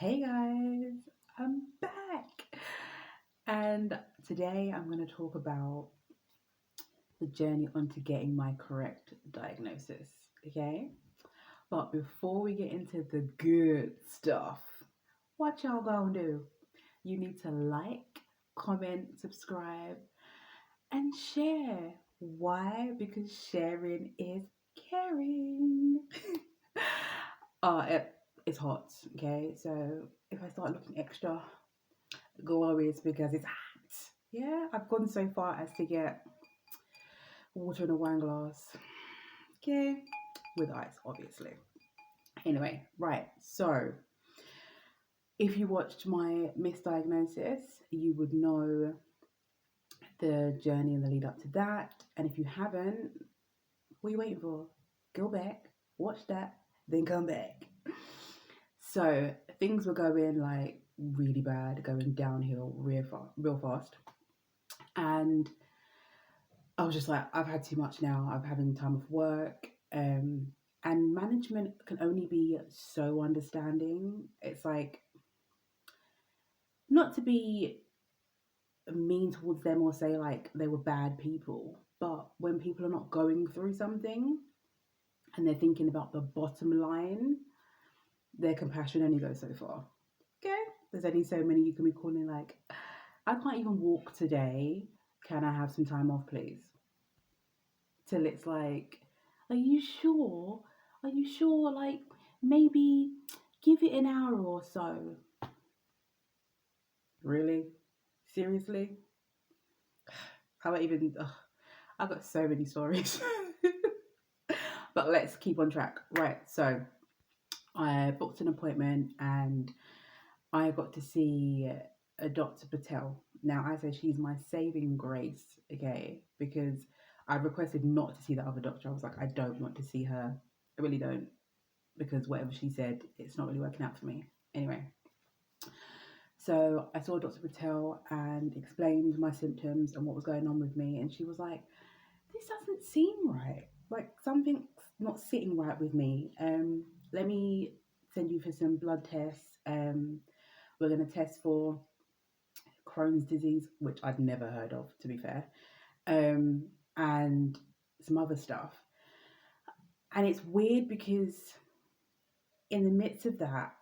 Hey guys, I'm back. And today I'm going to talk about the journey onto getting my correct diagnosis. Okay? But before we get into the good stuff, what y'all gonna do? You need to like, comment, subscribe, and share. Why? Because sharing is caring. It's hot, okay? So if I start looking extra glorious because it's hot, yeah, I've gone so far as to get water in a wine glass, okay, with ice, obviously. Anyway, right, so if you watched my misdiagnosis, you would know the journey and the lead up to that. And if you haven't, what are you waiting for? Go back, watch that, then come back. So things were going like really bad, going downhill real fast. And I was just like, I've had too much now. I'm having time off work. And management can only be so understanding. It's like, not to be mean towards them or say like they were bad people, but when people are not going through something and they're thinking about the bottom line, their compassion only goes so far. Okay? There's only so many you can be calling like, I can't even walk today. Can I have some time off, please? Till it's like, are you sure? Are you sure? Like, maybe give it an hour or so. Really? Seriously? How I even. Ugh, I've got so many stories. But let's keep on track. Right, so I booked an appointment and I got to see a Dr. Patel. Now, I say she's my saving grace, okay? Because I requested not to see the other doctor. I was like, I don't want to see her. I really don't. Because whatever she said, it's not really working out for me. Anyway, so I saw Dr. Patel and explained my symptoms and what was going on with me. And she was like, this doesn't seem right. Like something's not sitting right with me. Let me send you for some blood tests. We're going to test for Crohn's disease, which I'd never heard of, to be fair, and some other stuff. And it's weird because in the midst of that,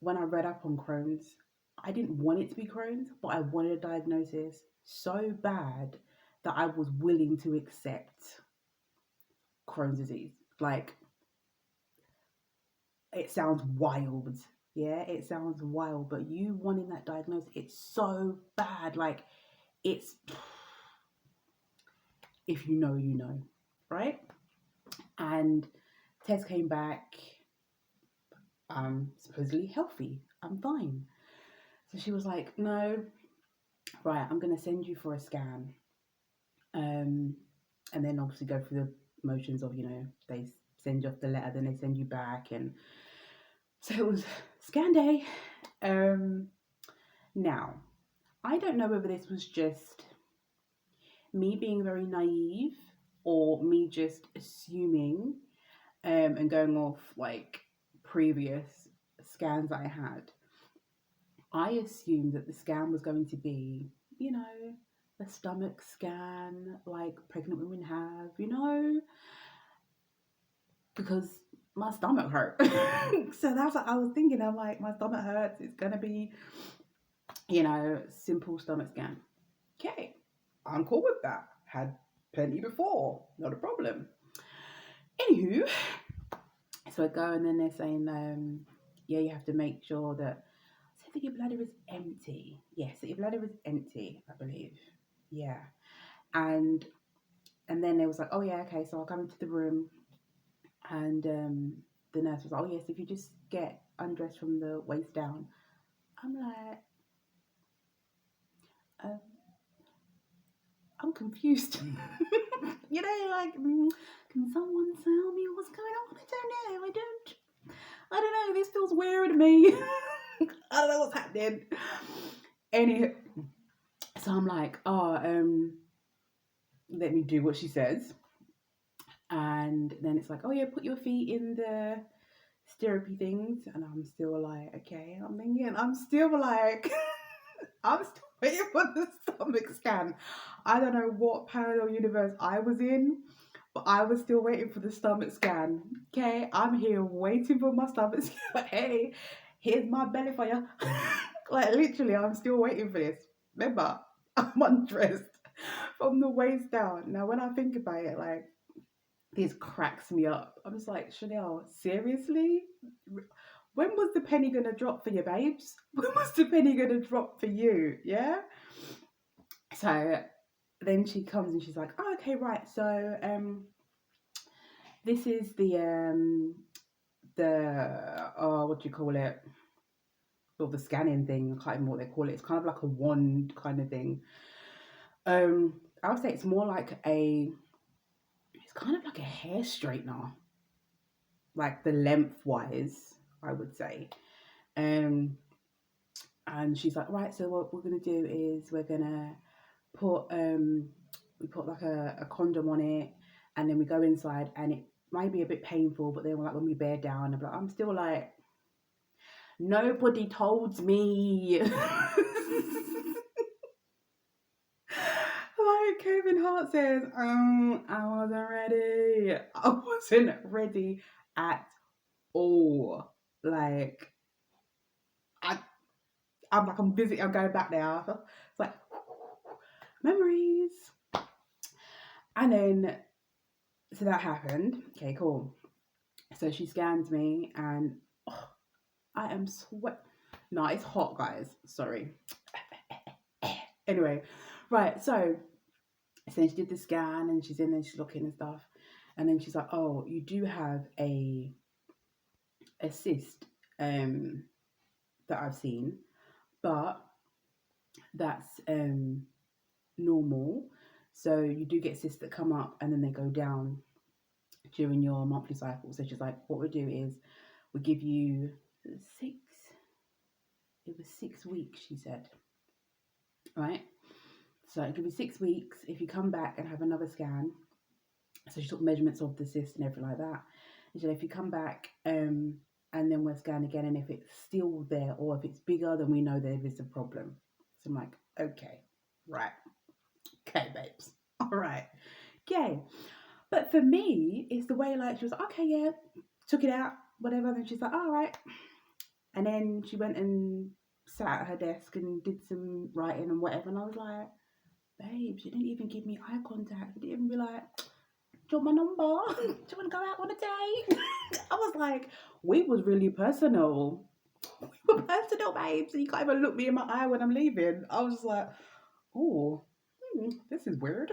when I read up on Crohn's, I didn't want it to be Crohn's, but I wanted a diagnosis so bad that I was willing to accept Crohn's disease. Like, it sounds wild. Yeah, it sounds wild, but you wanting that diagnosis, it's so bad. Like, it's, if you know, you know, right? And test came back, I'm supposedly healthy. I'm fine. So she was like, no, right, I'm going to send you for a scan. And then obviously go through the motions of, they send you off the letter, then they send you back. And so it was scan day. Now, I don't know whether this was just me being very naive or me just assuming and going off like previous scans I had. I assumed that the scan was going to be, a stomach scan like pregnant women have, because my stomach hurt. So that's what I was thinking. I'm like, my stomach hurts. It's going to be, simple stomach scan. Okay, I'm cool with that. Had plenty before, not a problem. Anywho, so I go and then they're saying, yeah, you have to make sure that, I think your bladder is empty. Yes, your bladder is empty, I believe. Yeah. And then they was like, oh yeah, okay, so I'll come into the room and the nurse was like, oh yes, if you just get undressed from the waist down. I'm like, I'm confused. Can someone tell me what's going on? I don't know. This feels weird to me. I don't know what's happening. Anywho, so I'm like, let me do what she says. And then it's like, oh yeah, put your feet in the stirrupy things, and I'm still like, okay, I'm thinking, I'm still like, I'm still waiting for the stomach scan. I don't know what parallel universe I was in, but I was still waiting for the stomach scan. Okay, I'm here waiting for my stomach scan. Hey, here's my belly for you. Like literally, I'm still waiting for this. Remember, I'm undressed from the waist down. Now, when I think about it, like this cracks me up. I'm just like, Chanel, seriously? When was the penny gonna drop for you, babes? When was the penny gonna drop for you? Yeah. So then she comes and she's like, oh, okay, right. So this is the what do you call it? Well, the scanning thing. I can't remember what they call it. It's kind of like a wand kind of thing. I would say it's more like it's kind of like a hair straightener, like the lengthwise, I would say. And she's like, right, so what we're gonna do is we're gonna put we put like a condom on it, and then we go inside, and it might be a bit painful, but then like when we bear down, I'm still like, nobody told me. Like Kevin Hart says, I wasn't ready. I wasn't ready at all. Like I I'm like, I'm busy. I'm going back now. It's like memories. And then, so that happened. Okay, cool. So she scans me, and oh, I am sweat. No, it's hot, guys. Sorry. Anyway, right. So she did the scan, and she's in there, she's looking and stuff, and then she's like, "Oh, you do have a cyst that I've seen, but that's normal. So you do get cysts that come up and then they go down during your monthly cycle." So she's like, what we do is we give you six, it was 6 weeks, she said, right? So it could be 6 weeks. If you come back and have another scan, so she took measurements of the cyst and everything like that. And she said, if you come back and then we'll scan again, and if it's still there or if it's bigger, then we know there is a problem. So I'm like, okay, right. Okay, babes. All right. Okay. But for me, it's the way, like, she was like, okay, yeah, took it out, whatever. Then she's like, all right. And then she went and sat at her desk and did some writing and whatever. And I was like, babe, she didn't even give me eye contact. She didn't even be like, do you want my number? Do you want to go out on a date? I was like, we was really personal. We were personal, babe. So you can't even look me in my eye when I'm leaving. I was just like, oh, this is weird.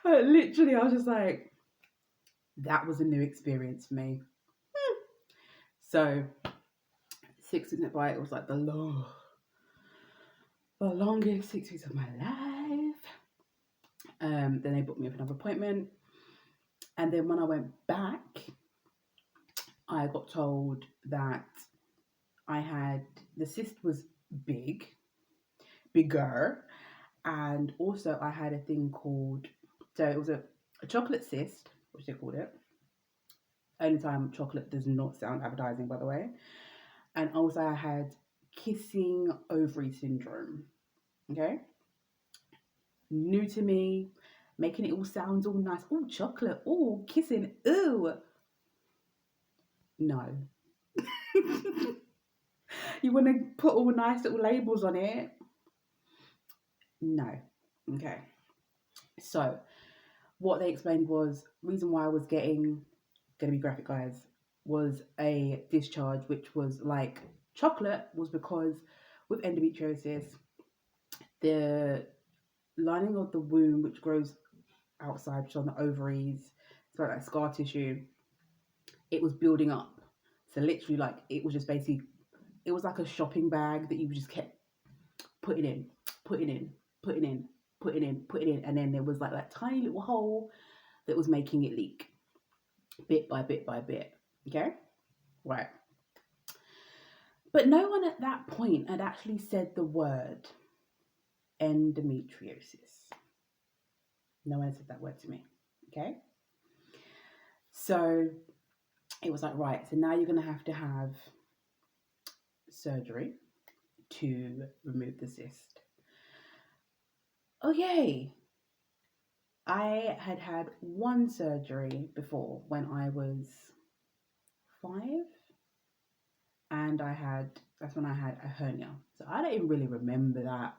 Literally, I was just like, that was a new experience for me. So 6 weeks went by. It was like the longest 6 weeks of my life. Then they booked me up another appointment, and then when I went back, I got told that I had the cyst was bigger, and also I had a thing called, so it was a chocolate cyst, which they called it. Only time chocolate does not sound appetizing, by the way. And also I had kissing ovary syndrome. Okay, new to me, making it all sound all nice. Oh, chocolate. Oh, kissing. Ooh, no. You want to put all nice little labels on it? No. Okay. So what they explained was, reason why I was going to be graphic, guys, was a discharge which was like chocolate, was because with endometriosis, the lining of the womb, which grows outside, which is on the ovaries, it's like scar tissue, it was building up. So literally, like, it was just basically, it was like a shopping bag that you just kept putting in, putting in, putting in, putting in, putting in, and then there was like that tiny little hole that was making it leak, bit by bit by bit. Okay, right. But no one at that point had actually said the word endometriosis. No one said that word to me. Okay, so it was like, right, so now you're going to have surgery to remove the cyst. Okay. I had had one surgery before when I was 5, and that's when I had a hernia. So I don't even really remember that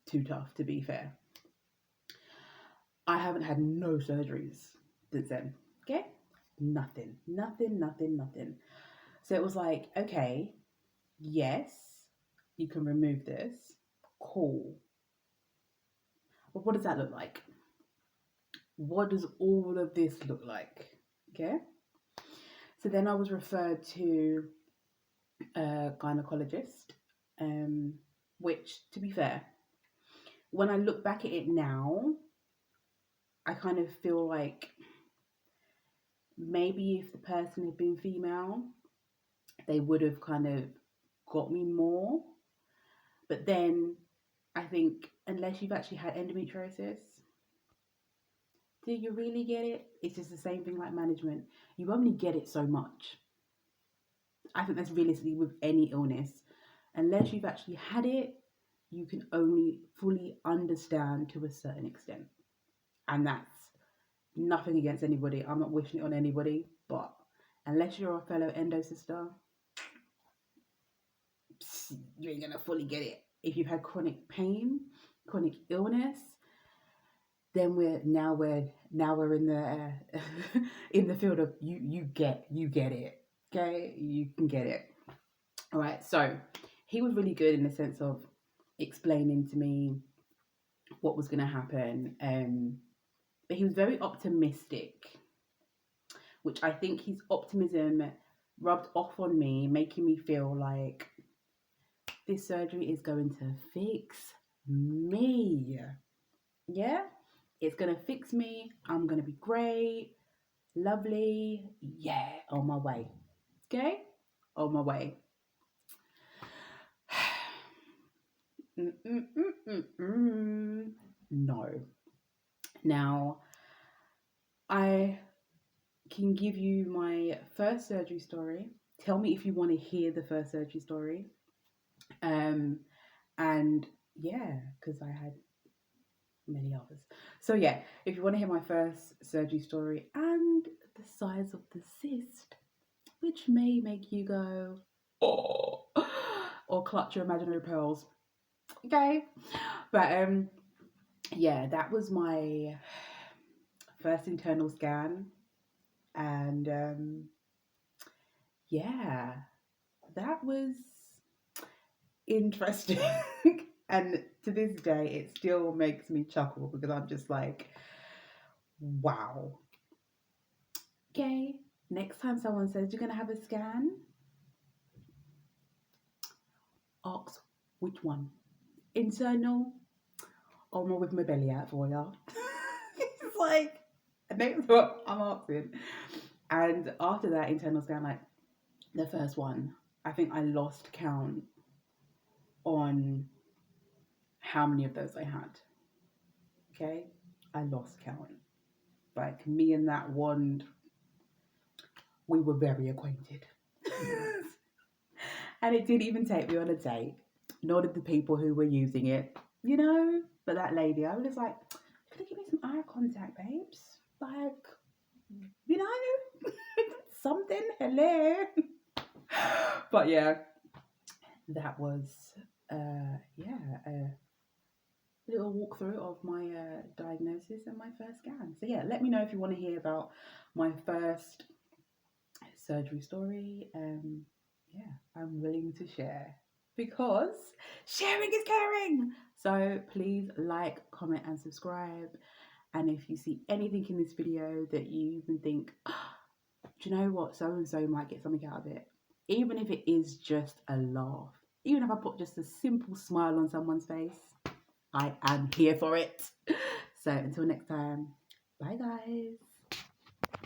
too tough, to be fair. I haven't had no surgeries since then. Okay? Nothing. Nothing, nothing, nothing. So it was like, okay, yes, you can remove this. Cool. But what does that look like? What does all of this look like? Okay? So then I was referred to a gynecologist, which, to be fair, when I look back at it now, I kind of feel like maybe if the person had been female, they would have kind of got me more. But then I think unless you've actually had endometriosis, do you really get it? It's just the same thing like management. You only get it so much. I think that's realistically with any illness. Unless you've actually had it, you can only fully understand to a certain extent. And that's nothing against anybody. I'm not wishing it on anybody. But unless you're a fellow endo sister, you ain't gonna fully get it. If you've had chronic pain, chronic illness, then we're in the in the field of you get it. Okay, you can get it. All right. So he was really good in the sense of explaining to me what was going to happen. But he was very optimistic, which I think his optimism rubbed off on me, making me feel like this surgery is going to fix me. Yeah, it's going to fix me. I'm going to be great, lovely. Yeah, on my way. Okay, on my way. No. Now, I can give you my first surgery story. Tell me if you want to hear the first surgery story. And yeah, because I had many others. So yeah, if you want to hear my first surgery story and the size of the cyst, which may make you go, oh, or clutch your imaginary pearls. Okay. But yeah, that was my first internal scan. And yeah, that was interesting. And to this day, it still makes me chuckle because I'm just like, wow. Okay, next time someone says you're going to have a scan, ask which one. Internal or more with my belly out for ya? It's like, that's what I'm asking. And after that internal scan, like the first one, I think I lost count on how many of those I had. Okay, I lost count. Like me and that wand, we were very acquainted. And it didn't even take me on a date, nor did the people who were using it, you know. But that lady, I was just like, could you give me some eye contact, babes? Like, you know, something, hello. But yeah, that was, a little walkthrough of my diagnosis and my first scan. So yeah, let me know if you want to hear about my first surgery story. Yeah, I'm willing to share because sharing is caring. So please like, comment and subscribe. And if you see anything in this video that you even think, oh, do you know what, so and so might get something out of it, even if it is just a laugh, even if I put just a simple smile on someone's face, I am here for it. So until next time, bye guys.